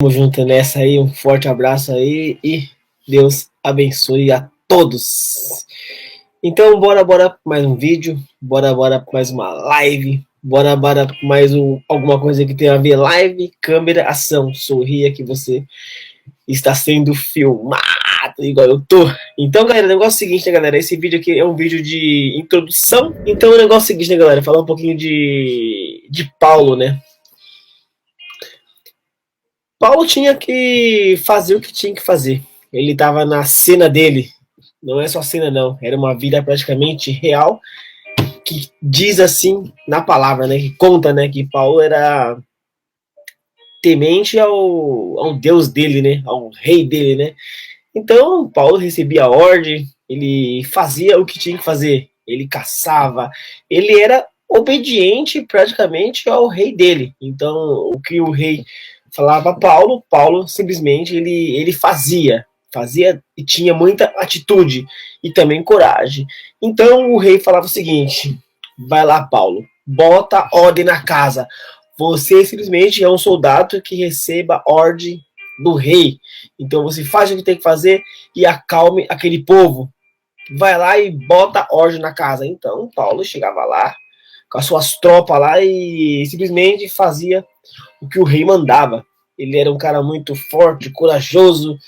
Tamo junto nessa aí, um forte abraço aí e Deus abençoe a todos. Então, bora mais um vídeo, bora mais uma live, bora mais alguma coisa que tenha a ver live, câmera, ação. Sorria que você está sendo filmado, igual eu tô. Então, galera, o negócio é o seguinte, né, galera? Esse vídeo aqui é um vídeo de introdução. Então, o negócio é o seguinte, né, galera? Falar um pouquinho de Paulo, né? Paulo tinha que fazer o que tinha que fazer. Ele estava na cena dele. Não é só cena, não. Era uma vida praticamente real, que diz assim na palavra, né? Que conta, né? Que Paulo era temente ao Deus dele, né? Ao rei dele, né? Então, Paulo recebia a ordem, ele fazia o que tinha que fazer. Ele caçava, ele era obediente praticamente ao rei dele. Então, o que o rei falava a Paulo, Paulo simplesmente ele fazia e tinha muita atitude e também coragem. Então, o rei falava o seguinte: vai lá, Paulo, bota ordem na casa. Você simplesmente é um soldado que receba ordem do rei. Então você faz o que tem que fazer e acalme aquele povo. Vai lá e bota ordem na casa. Então Paulo chegava lá com as suas tropas lá e simplesmente fazia o que o rei mandava. Ele era um cara muito forte, corajoso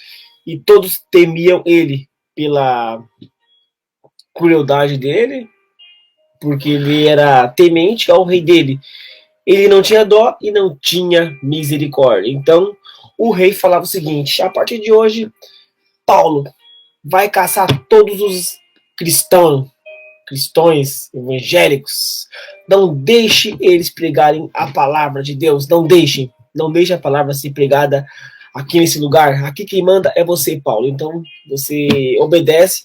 e todos temiam ele pela crueldade dele, porque ele era temente ao rei dele. Ele não tinha dó e não tinha misericórdia. Então o rei falava o seguinte: a partir de hoje, Paulo vai caçar todos os cristãos evangélicos. Não deixe eles pregarem a palavra de Deus. Não deixe a palavra ser pregada aqui nesse lugar. Aqui quem manda é você, Paulo. Então você obedece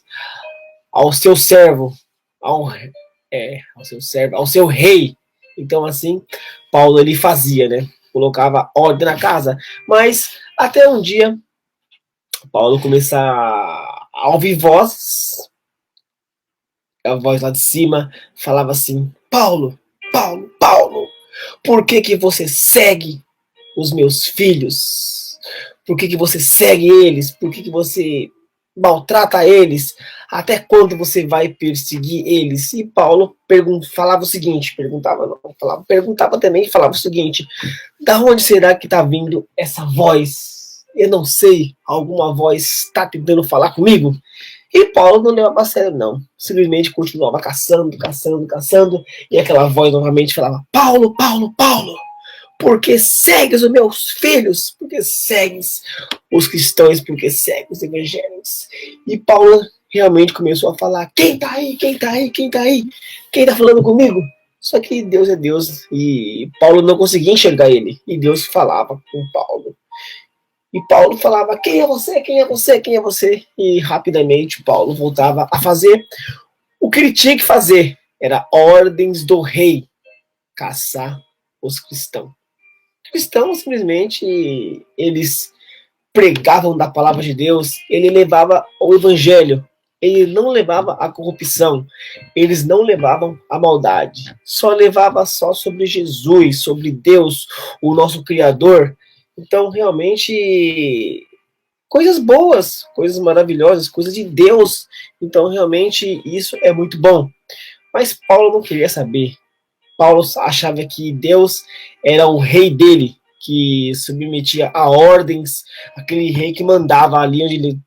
ao seu servo, ao seu servo, ao seu rei. Então assim, Paulo ele fazia, né? Colocava ordem na casa. Mas até um dia Paulo começa a ouvir vozes. A voz lá de cima falava assim: Paulo, por que você segue os meus filhos? Por que você segue eles? Por que você maltrata eles? Até quando você vai perseguir eles? E Paulo falava o seguinte, perguntava também e falava o seguinte: da onde será que está vindo essa voz? Eu não sei, alguma voz está tentando falar comigo? E Paulo não levava a sério, não. Simplesmente continuava caçando, e aquela voz novamente falava: Paulo, por que segues os meus filhos? Por que segues os cristãos? Por que segues os evangélicos? E Paulo realmente começou a falar: quem tá aí? Quem tá falando comigo? Só que Deus é Deus e Paulo não conseguia enxergar ele. E Deus falava com Paulo. E Paulo falava: quem é você? E rapidamente Paulo voltava a fazer o que ele tinha que fazer. Era ordens do rei: caçar os cristãos. Cristãos simplesmente eles pregavam da palavra de Deus, ele levava o evangelho, ele não levava a corrupção, eles não levavam a maldade, só levava sobre Jesus, sobre Deus, o nosso Criador. Então realmente coisas boas, coisas maravilhosas, coisas de Deus. Então realmente isso é muito bom. Mas Paulo não queria saber. Paulo achava que Deus era o rei dele, que submetia a ordens, aquele rei que mandava ali onde ele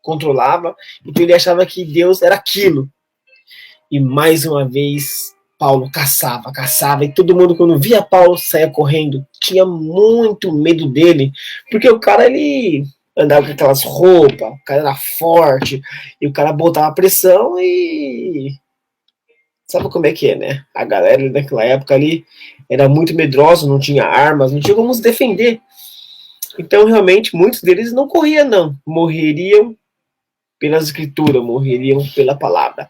controlava. Então ele achava que Deus era aquilo. E mais uma vez Paulo caçava, e todo mundo, quando via Paulo, saia correndo. Tinha muito medo dele, porque o cara, ele andava com aquelas roupas, o cara era forte, e o cara botava pressão e sabe como é que é, né? A galera daquela época ali era muito medrosa, não tinha armas, não tinha como se defender. Então, realmente, muitos deles não corriam, não. Morreriam pelas escrituras, morreriam pela palavra.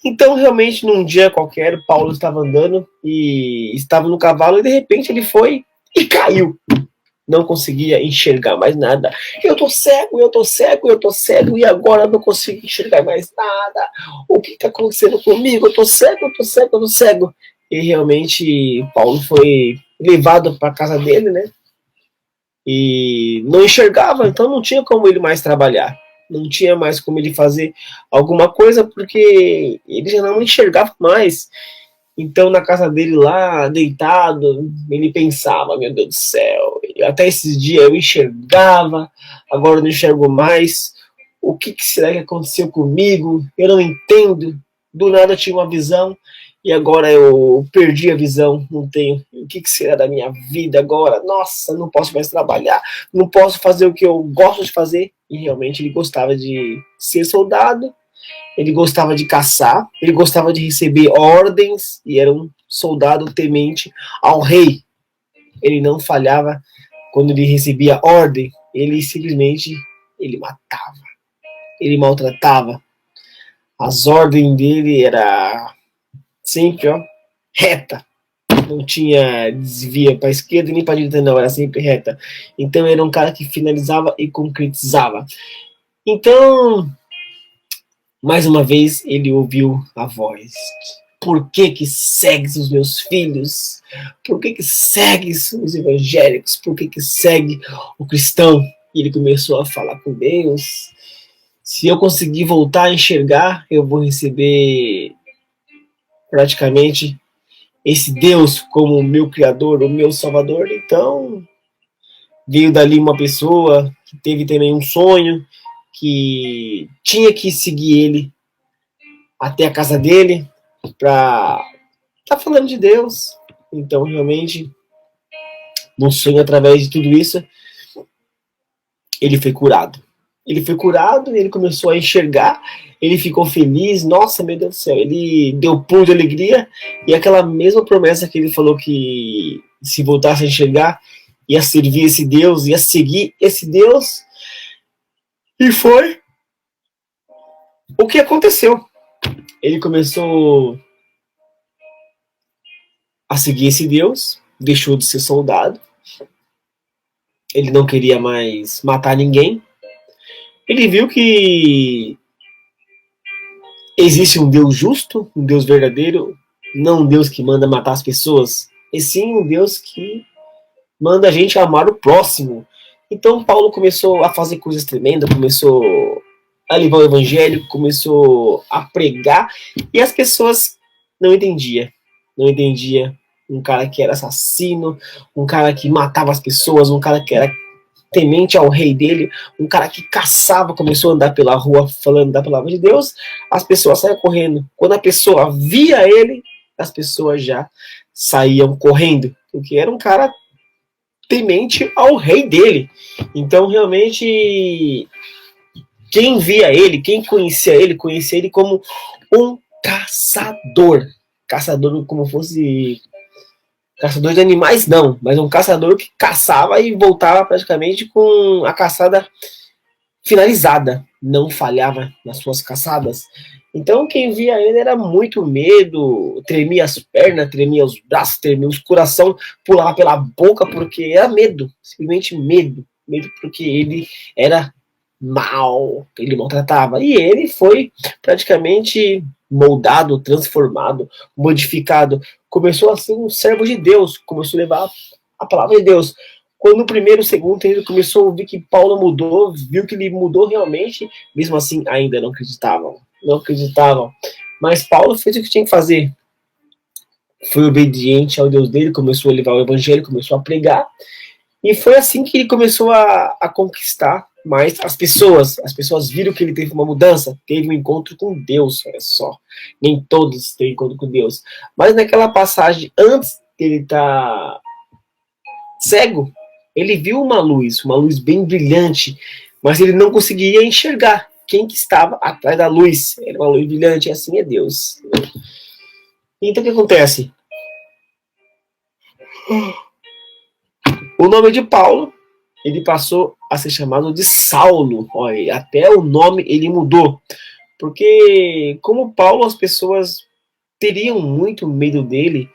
Então, realmente, num dia qualquer, Paulo estava andando e estava no cavalo e, de repente, ele foi e caiu. Não conseguia enxergar mais nada. Eu tô cego, e agora eu não consigo enxergar mais nada. O que tá acontecendo comigo? Eu tô cego. E realmente Paulo foi levado para casa dele, né? e não enxergava, então não tinha como ele mais trabalhar. Não tinha mais como ele fazer alguma coisa, porque ele já não enxergava mais. Então, na casa dele lá, deitado, ele pensava, meu Deus do céu, até esses dias eu enxergava, agora eu não enxergo mais. O que será que aconteceu comigo? Eu não entendo. Do nada eu tinha uma visão e agora eu perdi a visão, não tenho. O que será da minha vida agora? Nossa, não posso mais trabalhar, não posso fazer o que eu gosto de fazer. E realmente ele gostava de ser soldado, ele gostava de caçar, ele gostava de receber ordens e era um soldado temente ao rei. Ele não falhava quando ele recebia ordem, ele simplesmente ele matava, ele maltratava. As ordens dele era sempre reta, não tinha desvia para a esquerda nem para a direita, não, era sempre reta. Então era um cara que finalizava e concretizava. Então, mais uma vez, ele ouviu a voz. Por que segues os meus filhos? Por que segues os evangélicos? Por que segue o cristão? E ele começou a falar com Deus. Se eu conseguir voltar a enxergar, eu vou receber praticamente esse Deus como o meu Criador, o meu Salvador. Então, veio dali uma pessoa que teve também um sonho, que tinha que seguir ele até a casa dele para estar falando de Deus. Então, realmente, no sonho, através de tudo isso, ele foi curado. Ele foi curado, ele começou a enxergar, ele ficou feliz, nossa, meu Deus do céu, ele deu pulo de alegria, e aquela mesma promessa que ele falou que se voltasse a enxergar, ia servir esse Deus, ia seguir esse Deus, e foi o que aconteceu. Ele começou a seguir esse Deus, deixou de ser soldado, ele não queria mais matar ninguém, ele viu que existe um Deus justo, um Deus verdadeiro, não um Deus que manda matar as pessoas, e sim um Deus que manda a gente amar o próximo. Então Paulo começou a fazer coisas tremendas, começou a levar o evangelho, começou a pregar, e as pessoas não entendiam. Não entendia um cara que era assassino, um cara que matava as pessoas, um cara que era temente ao rei dele, um cara que caçava, começou a andar pela rua falando da palavra de Deus, as pessoas saíam correndo. Quando a pessoa via ele, as pessoas já saíam correndo, porque era um cara temente ao rei dele. Então, realmente, quem via ele, quem conhecia ele como um caçador. Caçador como fosse caçador de animais, não, mas um caçador que caçava e voltava praticamente com a caçada finalizada, não falhava nas suas caçadas. Então, quem via ele era muito medo, tremia as pernas, tremia os braços, tremia os coração, pulava pela boca, porque era medo, simplesmente medo. Medo porque ele era mal, ele maltratava. E ele foi praticamente moldado, transformado, modificado. Começou a ser um servo de Deus, começou a levar a palavra de Deus. Quando no primeiro, segundo, ele começou a ouvir que Paulo mudou, viu que ele mudou realmente, mesmo assim ainda não acreditavam. Não acreditavam. Mas Paulo fez o que tinha que fazer. Foi obediente ao Deus dele, começou a levar o evangelho, começou a pregar. E foi assim que ele começou a conquistar mais as pessoas. As pessoas viram que ele teve uma mudança, teve um encontro com Deus, olha só. Nem todos têm encontro com Deus. Mas naquela passagem, antes dele estar cego, ele viu uma luz bem brilhante, mas ele não conseguiria enxergar quem que estava atrás da luz. Era uma luz brilhante, e assim é Deus. Então o que acontece? O nome de Paulo, ele passou a ser chamado de Saulo. Olha, até o nome ele mudou. Porque como Paulo, as pessoas teriam muito medo dele,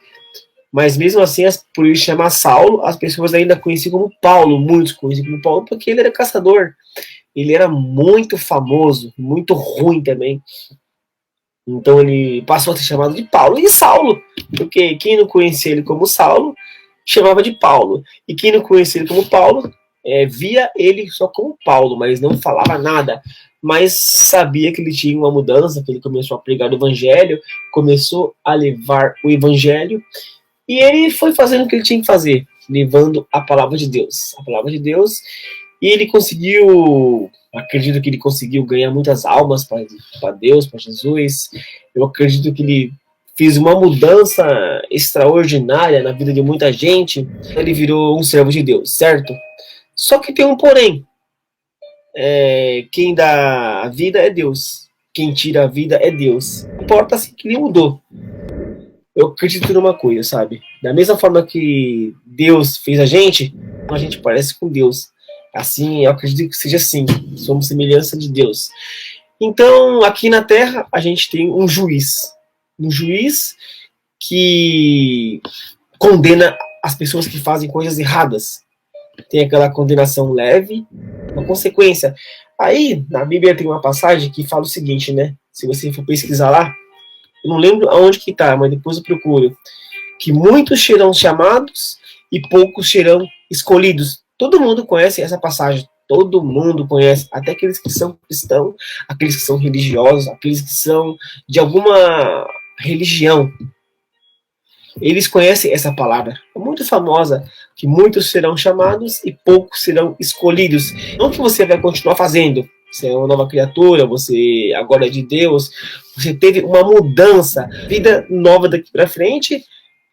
mas mesmo assim, por ele chamar Saulo, as pessoas ainda conheciam como Paulo, muitos conheciam como Paulo, porque ele era caçador. Ele era muito famoso, muito ruim também. Então ele passou a ser chamado de Paulo e Saulo, porque quem não conhecia ele como Saulo, chamava de Paulo. E quem não conhecia ele como Paulo, via ele só como Paulo, mas não falava nada. Mas sabia que ele tinha uma mudança, que ele começou a pregar o evangelho, começou a levar o evangelho, e ele foi fazendo o que ele tinha que fazer, levando a palavra de Deus. A palavra de Deus, e ele conseguiu, acredito que ele conseguiu ganhar muitas almas para Deus, para Jesus. Eu acredito que ele fez uma mudança extraordinária na vida de muita gente. Ele virou um servo de Deus, certo? Só que tem um porém. Quem dá a vida é Deus. Quem tira a vida é Deus. Importa assim que ele mudou. Eu acredito numa coisa, sabe? Da mesma forma que Deus fez a gente parece com Deus. Assim, eu acredito que seja assim. Somos semelhança de Deus. Então, aqui na Terra, a gente tem um juiz. Um juiz que condena as pessoas que fazem coisas erradas. Tem aquela condenação leve, uma consequência. Aí, na Bíblia tem uma passagem que fala o seguinte, né? Se você for pesquisar lá, eu não lembro aonde que tá, mas depois eu procuro. Que muitos serão chamados e poucos serão escolhidos. Todo mundo conhece essa passagem. Todo mundo conhece. Até aqueles que são cristãos, aqueles que são religiosos, aqueles que são de alguma religião. Eles conhecem essa palavra. É muito famosa. Que muitos serão chamados e poucos serão escolhidos. Não que você vai continuar fazendo. Você é uma nova criatura, você agora é de Deus, você teve uma mudança, vida nova daqui para frente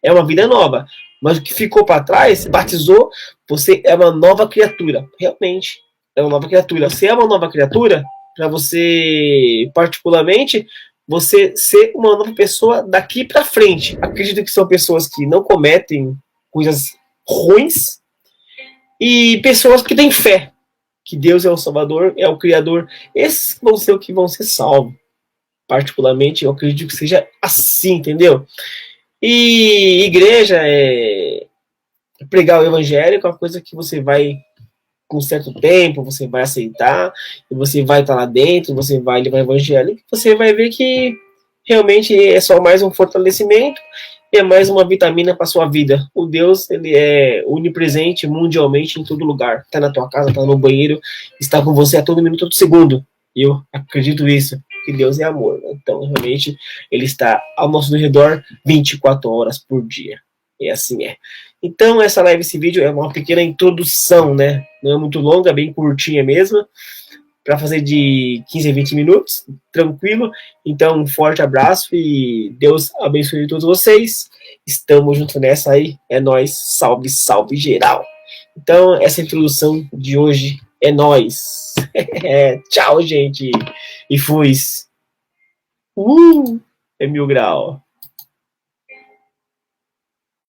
é uma vida nova, mas o que ficou para trás, batizou, você é uma nova criatura, realmente é uma nova criatura. Você é uma nova criatura para você, particularmente, você ser uma nova pessoa daqui para frente. Acredito que são pessoas que não cometem coisas ruins e pessoas que têm fé. Que Deus é o Salvador, é o Criador. Esses vão ser o que vão ser salvos. Particularmente, eu acredito que seja assim, entendeu? E igreja pregar o evangelho é uma coisa que você vai, com certo tempo, você vai aceitar, e você vai estar lá dentro, você vai levar o evangelho, e você vai ver que realmente é só mais um fortalecimento, e é mais uma vitamina para sua vida. O Deus, ele é onipresente mundialmente em todo lugar. Está na tua casa, está no banheiro, está com você a todo minuto, todo segundo. E eu acredito nisso, que Deus é amor. Né? Então, realmente, ele está ao nosso redor 24 horas por dia. E assim é. Então, essa live, esse vídeo é uma pequena introdução, né? Não é muito longa, bem curtinha mesmo, para fazer de 15 a 20 minutos, tranquilo. Então, um forte abraço e Deus abençoe todos vocês. Estamos juntos nessa aí. É nóis. Salve, salve geral. Então, essa introdução de hoje é nóis. Tchau, gente. E fui. É 1000 grau.